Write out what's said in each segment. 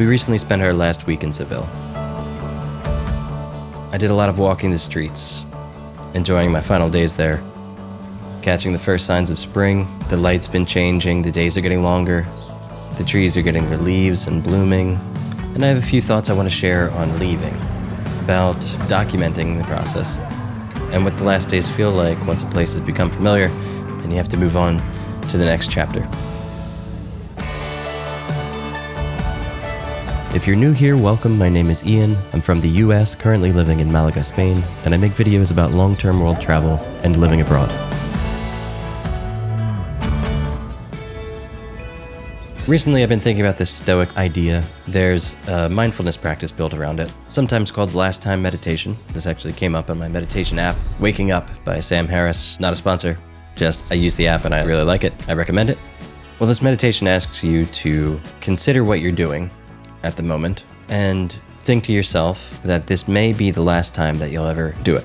We recently spent our last week in Seville. I did a lot of walking the streets, enjoying my final days there, catching the first signs of spring. The light's been changing, the days are getting longer, the trees are getting their leaves and blooming, and I have a few thoughts I want to share on leaving, about documenting the process, and what the last days feel like once a place has become familiar and you have to move on to the next chapter. If you're new here, welcome. My name is Ian. I'm from the US, currently living in Malaga, Spain, and I make videos about long-term world travel and living abroad. Recently, I've been thinking about this Stoic idea. There's a mindfulness practice built around it, sometimes called last time meditation. This actually came up on my meditation app, Waking Up by Sam Harris. Not a sponsor, just I use the app and I really like it. I recommend it. Well, this meditation asks you to consider what you're doing at the moment and think to yourself that this may be the last time that you'll ever do it.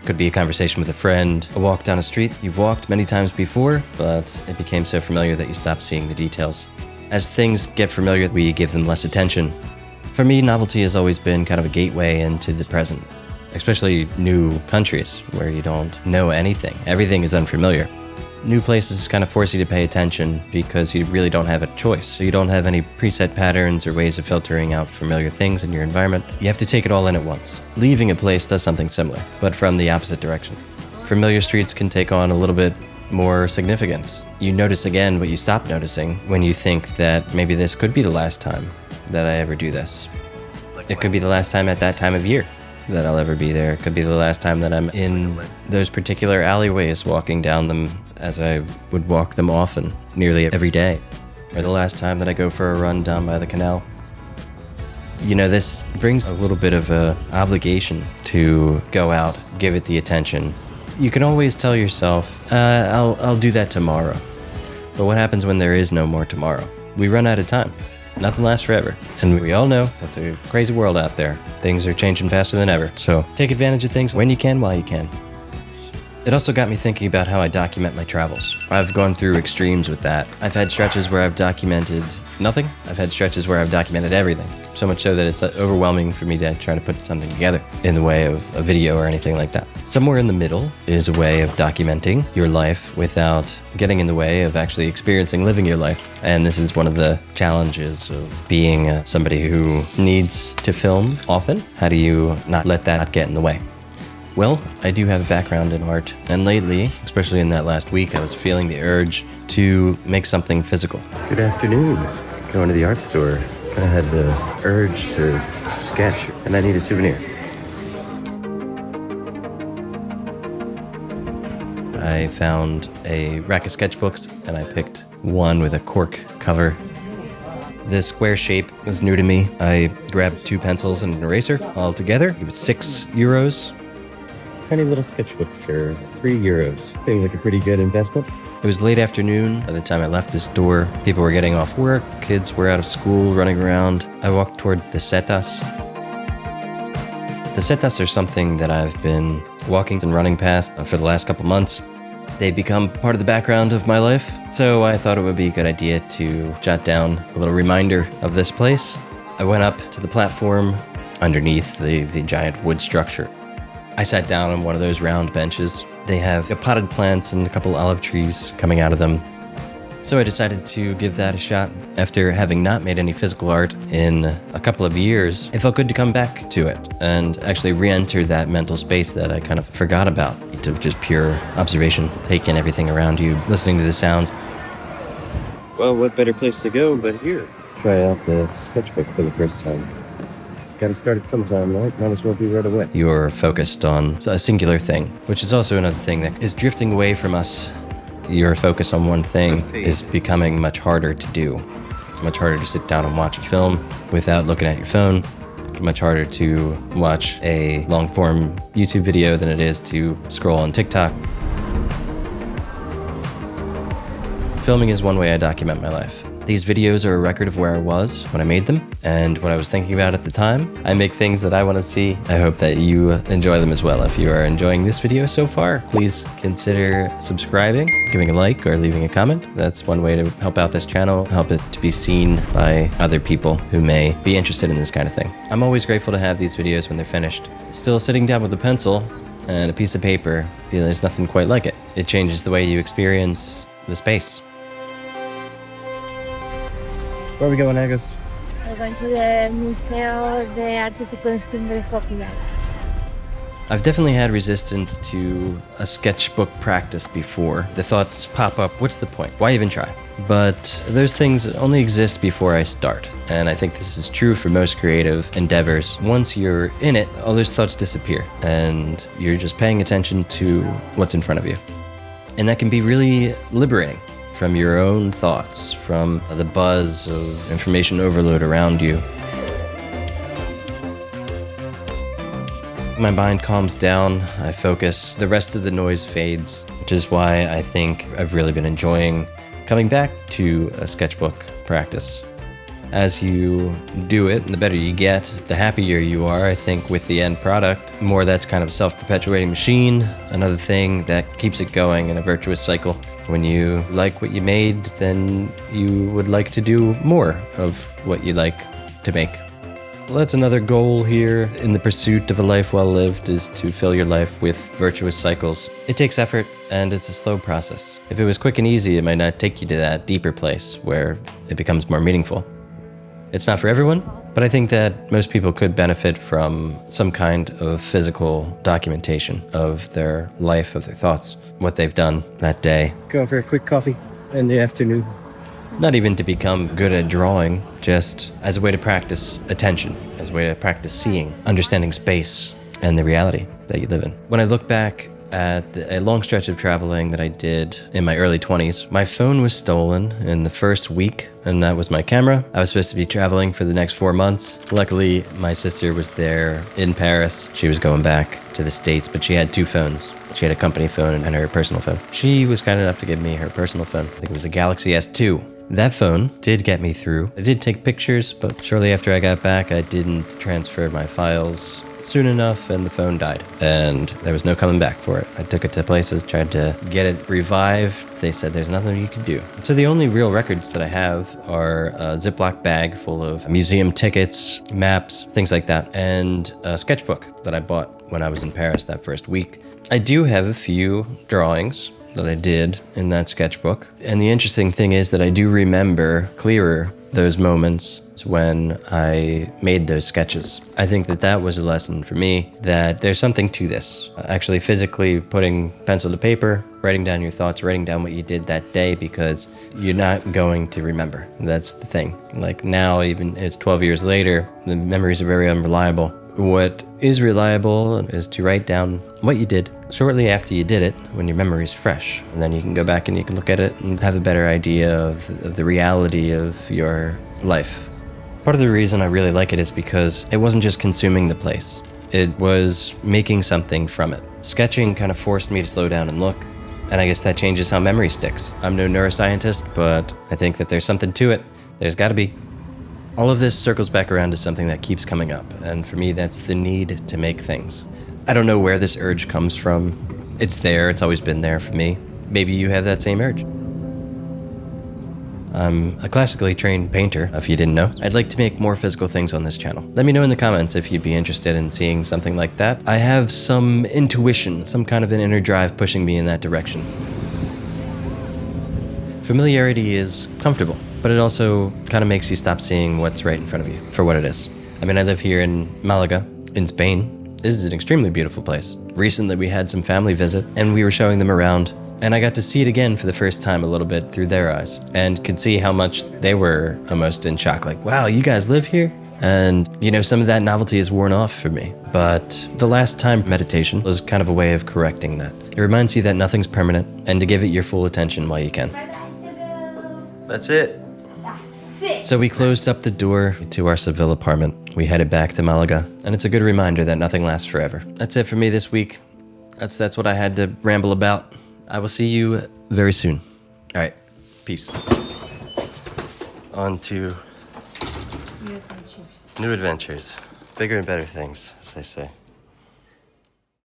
Could be a conversation with a friend, a walk down a street you've walked many times before, but it became so familiar that you stopped seeing the details. As things get familiar, we give them less attention. For me, novelty has always been kind of a gateway into the present, especially new countries where you don't know anything. Everything is unfamiliar. New places kind of force you to pay attention because you really don't have a choice. So you don't have any preset patterns or ways of filtering out familiar things in your environment. You have to take it all in at once. Leaving a place does something similar, but from the opposite direction. Familiar streets can take on a little bit more significance. You notice again what you stop noticing when you think that maybe this could be the last time that I ever do this. It could be the last time at that time of year that I'll ever be there. It could be the last time that I'm in those particular alleyways, walking down them as I would walk them often, nearly every day. Or the last time that I go for a run down by the canal. You know, this brings a little bit of a obligation to go out, give it the attention. You can always tell yourself, I'll do that tomorrow. But what happens when there is no more tomorrow? We run out of time. Nothing lasts forever. And we all know it's a crazy world out there. Things are changing faster than ever. So take advantage of things when you can, while you can. It also got me thinking about how I document my travels. I've gone through extremes with that. I've had stretches where I've documented nothing. I've had stretches where I've documented everything. So much so that it's overwhelming for me to try to put something together in the way of a video or anything like that. Somewhere in the middle is a way of documenting your life without getting in the way of actually experiencing living your life. And this is one of the challenges of being somebody who needs to film often. How do you not let that get in the way? Well, I do have a background in art, and lately, especially in that last week, I was feeling the urge to make something physical. Good afternoon. Going to the art store. I had the urge to sketch, and I need a souvenir. I found a rack of sketchbooks, and I picked one with a cork cover. This square shape was new to me. I grabbed 2 pencils and an eraser all together. It was €6. Tiny little sketchbook for €3. Seems like a pretty good investment. It was late afternoon. By the time I left the store, people were getting off work, kids were out of school, running around. I walked toward the setas. The setas are something that I've been walking and running past for the last couple months. They become part of the background of my life, so I thought it would be a good idea to jot down a little reminder of this place. I went up to the platform underneath the giant wood structure. I sat down on one of those round benches. They have potted plants and a couple olive trees coming out of them. So I decided to give that a shot. After having not made any physical art in a couple of years, it felt good to come back to it and actually re-enter that mental space that I kind of forgot about, of just pure observation, taking everything around you, listening to the sounds. Well, what better place to go but here? Try out the sketchbook for the first time. Got to start it sometime, right? Might as well be right away. You're focused on a singular thing, which is also another thing that is drifting away from us. Your focus on one thing is becoming much harder to do. Much harder to sit down and watch a film without looking at your phone. Much harder to watch a long-form YouTube video than it is to scroll on TikTok. Filming is one way I document my life. These videos are a record of where I was when I made them and what I was thinking about at the time. I make things that I want to see. I hope that you enjoy them as well. If you are enjoying this video so far, please consider subscribing, giving a like, or leaving a comment. That's one way to help out this channel, help it to be seen by other people who may be interested in this kind of thing. I'm always grateful to have these videos when they're finished. Still sitting down with a pencil and a piece of paper, there's nothing quite like it. It changes the way you experience the space. Where are we going, Agos? We're going to the Museo de Artes y Costumbres Populares. I've definitely had resistance to a sketchbook practice before. The thoughts pop up, what's the point? Why even try? But those things only exist before I start. And I think this is true for most creative endeavors. Once you're in it, all those thoughts disappear and you're just paying attention to what's in front of you. And that can be really liberating from your own thoughts, from the buzz of information overload around you. My mind calms down, I focus, the rest of the noise fades, which is why I think I've really been enjoying coming back to a sketchbook practice. As you do it, the better you get, the happier you are, I think, with the end product. More that's kind of a self-perpetuating machine, another thing that keeps it going in a virtuous cycle. When you like what you made, then you would like to do more of what you like to make. Well, that's another goal here in the pursuit of a life well lived, is to fill your life with virtuous cycles. It takes effort and it's a slow process. If it was quick and easy, it might not take you to that deeper place where it becomes more meaningful. It's not for everyone, but I think that most people could benefit from some kind of physical documentation of their life, of their thoughts, what they've done that day. Go for a quick coffee in the afternoon. Not even to become good at drawing, just as a way to practice attention, as a way to practice seeing, understanding space and the reality that you live in. When I look back at a long stretch of traveling that I did in my early 20s, my phone was stolen in the first week, and that was my camera. I was supposed to be traveling for the next 4 months. Luckily, my sister was there in Paris. She was going back to the States, but she had 2 phones. She had a company phone and her personal phone. She was kind enough to give me her personal phone. I think it was a Galaxy S2. That phone did get me through. I did take pictures, but shortly after I got back, I didn't transfer my files soon enough, and the phone died. And there was no coming back for it. I took it to places, tried to get it revived. They said there's nothing you can do. So the only real records that I have are a Ziploc bag full of museum tickets, maps, things like that, and a sketchbook that I bought when I was in Paris that first week. I do have a few drawings that I did in that sketchbook. And the interesting thing is that I do remember clearer those moments when I made those sketches. I think that that was a lesson for me, that there's something to this. Actually physically putting pencil to paper, writing down your thoughts, writing down what you did that day, because you're not going to remember. That's the thing. Like now, even it's 12 years later, the memories are very unreliable. What is reliable is to write down what you did shortly after you did it, when your memory is fresh. And then you can go back and you can look at it and have a better idea of the reality of your life. Part of the reason I really like it is because it wasn't just consuming the place. It was making something from it. Sketching kind of forced me to slow down and look, and I guess that changes how memory sticks. I'm no neuroscientist, but I think that there's something to it. There's gotta be. All of this circles back around to something that keeps coming up, and for me, that's the need to make things. I don't know where this urge comes from. It's there, it's always been there for me. Maybe you have that same urge. I'm a classically trained painter, if you didn't know. I'd like to make more physical things on this channel. Let me know in the comments if you'd be interested in seeing something like that. I have some intuition, some kind of an inner drive pushing me in that direction. Familiarity is comfortable, but it also kind of makes you stop seeing what's right in front of you for what it is. I mean, I live here in Malaga, in Spain. This is an extremely beautiful place. Recently, we had some family visit, and we were showing them around, and I got to see it again for the first time a little bit through their eyes, and could see how much they were almost in shock, like, wow, you guys live here? And, you know, some of that novelty is worn off for me. But the last time meditation was kind of a way of correcting that. It reminds you that nothing's permanent, and to give it your full attention while you can. Bye-bye, Seville. That's it. That's it. So we closed up the door to our Seville apartment. We headed back to Malaga, and it's a good reminder that nothing lasts forever. That's it for me this week. That's what I had to ramble about. I will see you very soon. All right. Peace. On to new adventures. Bigger and better things, as they say.